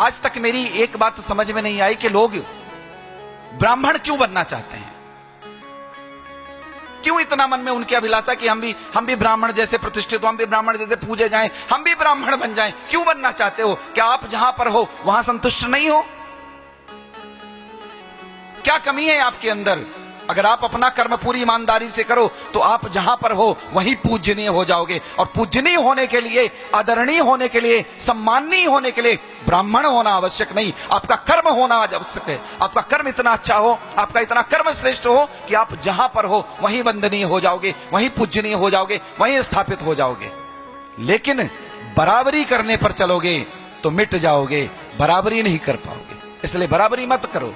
आज तक मेरी एक बात समझ में नहीं आई कि लोग ब्राह्मण क्यों बनना चाहते हैं। क्यों इतना मन में उनकी अभिलाषा कि हम भी ब्राह्मण जैसे प्रतिष्ठित हो, हम भी ब्राह्मण जैसे पूजे जाएं, हम भी ब्राह्मण बन जाएं। क्यों बनना चाहते हो? क्या आप जहां पर हो वहां संतुष्ट नहीं हो? क्या कमी है आपके अंदर? अगर आप अपना कर्म पूरी ईमानदारी से करो तो आप जहां पर हो वहीं पूजनीय हो जाओगे। और पूजनीय होने के लिए, आदरणीय होने के लिए, सम्माननीय होने के लिए ब्राह्मण होना आवश्यक नहीं, आपका कर्म होना आवश्यक है। आपका कर्म इतना अच्छा हो, आपका इतना कर्म श्रेष्ठ हो कि आप जहां पर हो वहीं वंदनीय हो जाओगे, वहीं पूजनीय हो जाओगे, वहीं स्थापित हो जाओगे। लेकिन बराबरी करने पर चलोगे तो मिट जाओगे, बराबरी नहीं कर पाओगे। इसलिए बराबरी मत करो।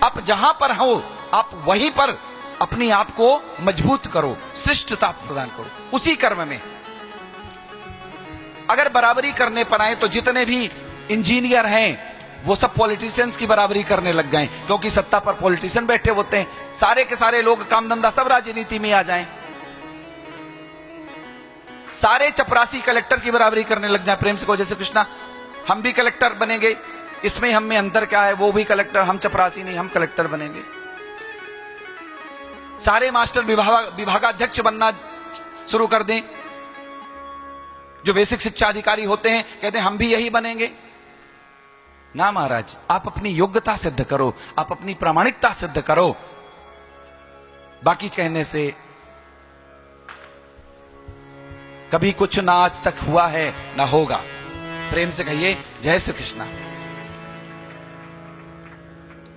आप जहां पर हो आप वहीं पर अपने आप को मजबूत करो, श्रेष्ठता प्रदान करो उसी कर्म में। अगर बराबरी करने पर आए तो जितने भी इंजीनियर हैं वो सब पॉलिटिशियंस की बराबरी करने लग गए, क्योंकि सत्ता पर पॉलिटिशियन बैठे होते हैं। सारे के सारे लोग काम धंधा सब राजनीति में आ जाएं। सारे चपरासी कलेक्टर की बराबरी करने लग जाए प्रेम से कहो जैसे कृष्णा, हम भी कलेक्टर बनेंगे, इसमें हम में अंतर क्या है? वो भी कलेक्टर, हम चपरासी नहीं, हम कलेक्टर बनेंगे। सारे मास्टर विभागाध्यक्ष बनना शुरू कर दें। जो बेसिक शिक्षा अधिकारी होते हैं कहते हैं हम भी यही बनेंगे। ना महाराज, आप अपनी योग्यता सिद्ध करो, आप अपनी प्रामाणिकता सिद्ध करो। बाकी कहने से कभी कुछ ना आज तक हुआ है ना होगा। प्रेम से कहिए जय श्री कृष्णा।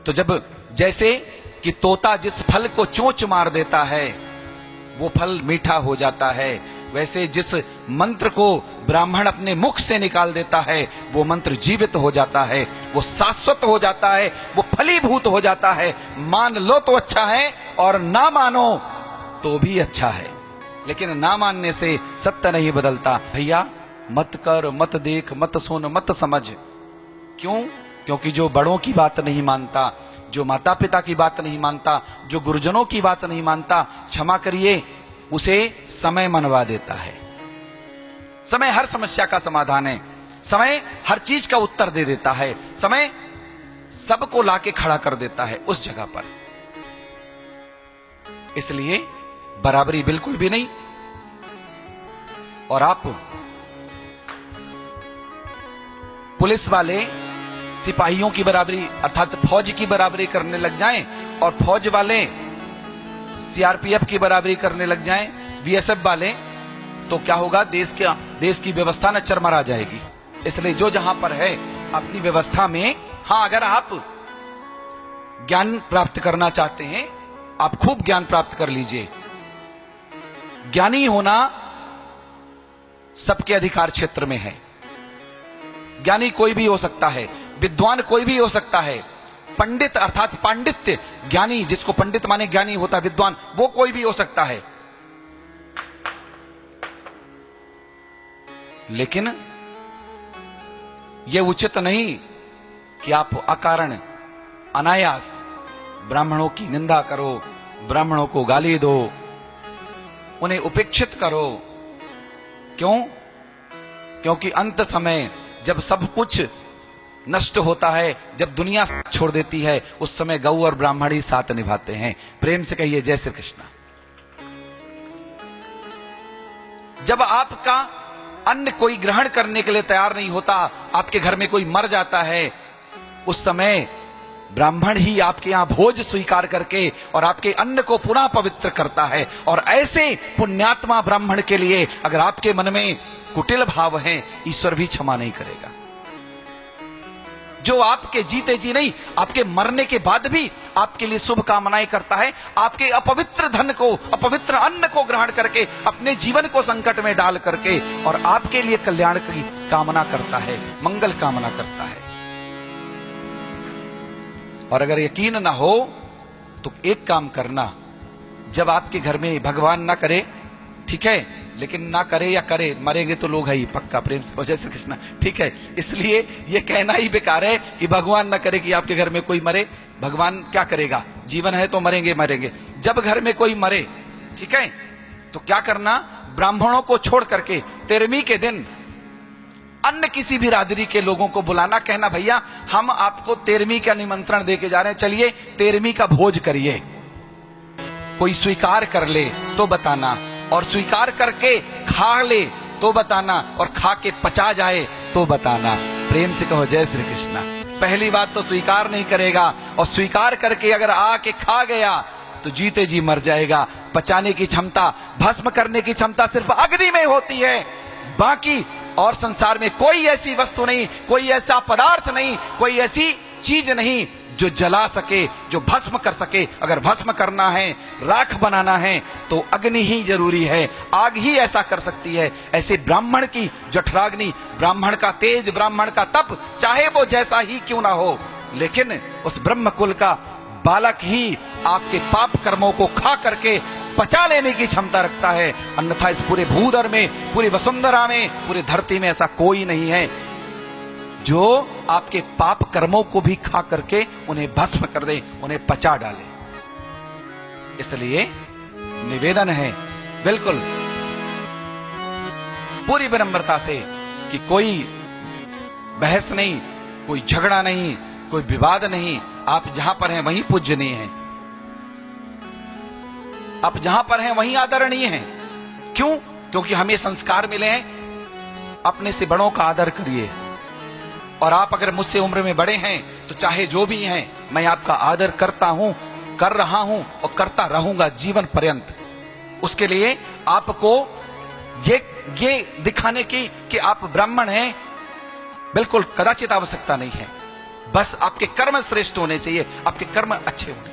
तो जब जैसे कि तोता जिस फल को चोंच मार देता है वो फल मीठा हो जाता है, वैसे जिस मंत्र को ब्राह्मण अपने मुख से निकाल देता है वो मंत्र जीवित हो जाता है, वो शाश्वत हो जाता है, वो फलीभूत हो जाता है। मान लो तो अच्छा है और ना मानो तो भी अच्छा है, लेकिन ना मानने से सत्य नहीं बदलता। भैया मत कर, मत देख, मत सुन, मत समझ। क्यों? क्योंकि जो बड़ों की बात नहीं मानता, जो माता पिता की बात नहीं मानता, जो गुरुजनों की बात नहीं मानता, क्षमा करिए उसे समय मनवा देता है। समय हर समस्या का समाधान है, समय हर चीज का उत्तर दे देता है, समय सबको लाके खड़ा कर देता है उस जगह पर। इसलिए बराबरी बिल्कुल भी नहीं। और आप पुलिस वाले सिपाहियों की बराबरी अर्थात फौज की बराबरी करने लग जाएं और फौज वाले सीआरपीएफ की बराबरी करने लग जाएं, बीएसएफ वाले, तो क्या होगा? देश की व्यवस्था न चरमरा जाएगी। इसलिए जो जहां पर है अपनी व्यवस्था में, हां अगर आप ज्ञान प्राप्त करना चाहते हैं आप खूब ज्ञान प्राप्त कर लीजिए। ज्ञानी होना सबके अधिकार क्षेत्र में है। ज्ञानी कोई भी हो सकता है, विद्वान कोई भी हो सकता है, पंडित अर्थात पांडित्य, ज्ञानी जिसको पंडित माने ज्ञानी होता है, विद्वान वो कोई भी हो सकता है। लेकिन यह उचित नहीं कि आप अकारण अनायास ब्राह्मणों की निंदा करो, ब्राह्मणों को गाली दो, उन्हें उपेक्षित करो। क्यों? क्योंकि अंत समय जब सब कुछ नष्ट होता है, जब दुनिया छोड़ देती है, उस समय गौ और ब्राह्मण ही साथ निभाते हैं। प्रेम से कहिए जय श्री कृष्णा। जब आपका अन्न कोई ग्रहण करने के लिए तैयार नहीं होता, आपके घर में कोई मर जाता है, उस समय ब्राह्मण ही आपके यहां भोज स्वीकार करके और आपके अन्न को पुनः पवित्र करता है। और ऐसे पुण्यात्मा ब्राह्मण के लिए अगर आपके मन में कुटिल भाव है, ईश्वर भी क्षमा नहीं करेगा। जो आपके जीते जी नहीं, आपके मरने के बाद भी आपके लिए शुभ कामनाएं करता है, आपके अपवित्र धन को, अपवित्र अन्न को ग्रहण करके अपने जीवन को संकट में डाल करके और आपके लिए कल्याण की कामना करता है, मंगल कामना करता है। और अगर यकीन ना हो तो एक काम करना, जब आपके घर में भगवान ना करे, ठीक है, लेकिन ना करे या करे, मरेंगे तो लोग है ही पक्का। प्रेम से जय श्री कृष्ण। ठीक है, इसलिए ये कहना ही बेकार है कि भगवान ना करे कि आपके घर में कोई मरे। भगवान क्या करेगा? जीवन है तो मरेंगे मरेंगे। जब घर में कोई मरे, ठीक है, तो क्या करना? ब्राह्मणों को छोड़ करके 13वीं के दिन अन्य किसी भी रादरी के लोगों को बुलाना, कहना भैया हम आपको 13वीं का निमंत्रण देके जा रहे हैं, चलिए 13वीं का भोज करिए। कोई स्वीकार कर ले तो बताना, और स्वीकार करके खा ले तो बताना, और खा के पचा जाए तो बताना। प्रेम से कहो जय श्री कृष्णा। पहली बात तो स्वीकार नहीं करेगा, और स्वीकार करके अगर आके खा गया तो जीते जी मर जाएगा। पचाने की क्षमता, भस्म करने की क्षमता सिर्फ अग्नि में होती है, बाकी और संसार में कोई ऐसी वस्तु नहीं, कोई ऐसा पदार्थ नहीं, कोई ऐसी चीज नहीं जो जला सके, जो भस्म कर सके। अगर भस्म करना है, राख बनाना है, तो अग्नि ही जरूरी है, आग ही ऐसा कर सकती है। ऐसे ब्राह्मण की जठराग्नि, ब्राह्मण का तेज, ब्राह्मण का तप, चाहे वो जैसा ही क्यों ना हो, लेकिन उस ब्रह्म कुल का बालक ही आपके पाप कर्मों को खा करके पचा लेने की क्षमता रखता है। अन्यथा इस पूरे भूधर में, पूरी वसुंधरा में, पूरी धरती में ऐसा कोई नहीं है जो आपके पाप कर्मों को भी खा करके उन्हें भस्म कर दे, उन्हें पचा डाले। इसलिए निवेदन है बिल्कुल पूरी विनम्रता से कि कोई बहस नहीं, कोई झगड़ा नहीं, कोई विवाद नहीं। आप जहां पर हैं वहीं पूजनीय हैं, आप जहां पर हैं वहीं आदरणीय हैं। क्यों? क्योंकि हमें संस्कार मिले हैं अपने से बड़ों का आदर करिए। और आप अगर मुझसे उम्र में बड़े हैं तो चाहे जो भी हैं, मैं आपका आदर करता हूं, कर रहा हूं और करता रहूंगा जीवन पर्यंत। उसके लिए आपको ये दिखाने की कि आप ब्राह्मण हैं, बिल्कुल कदाचित आवश्यकता नहीं है। बस आपके कर्म श्रेष्ठ होने चाहिए, आपके कर्म अच्छे होने